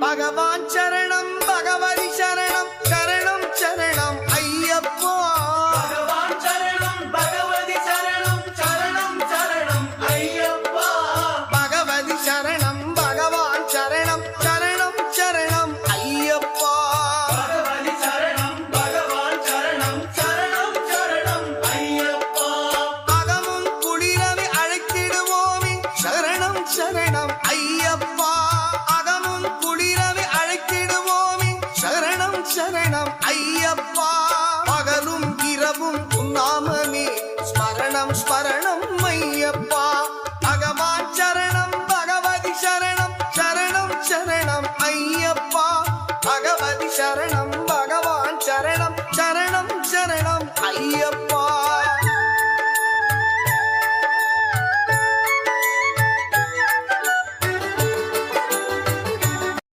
பகவான் சரணம் பகவதி சரணம் சரணம் சரணம் ஐயப்பா பகவான் சரணம் பகவதி சரணம் சரணம் சரணம் ஐயப்பா பகவதி சரணம் பகவான் சரணம் சரணம் சரணம் ஐயப்பா பகவதி சரணம் பகவான் சரணம் சரணம் சரணம் ஐயப்பா அகமும் குளிரவை அழைத்திடுவோமே சரணம் சரணம் ஐயப்பா அகமும் குளிரவை அழைத்திடுவோமே சரணம் சரணம் ஐயப்பா பகலும் இரவும் உன்னாமமே ஸ்மரணம் ஸ்மரணம் ஐயப்பா பகவான் சரணம் பகவதி சரணம் சரணம் சரணம் ஐயப்பா பகவதி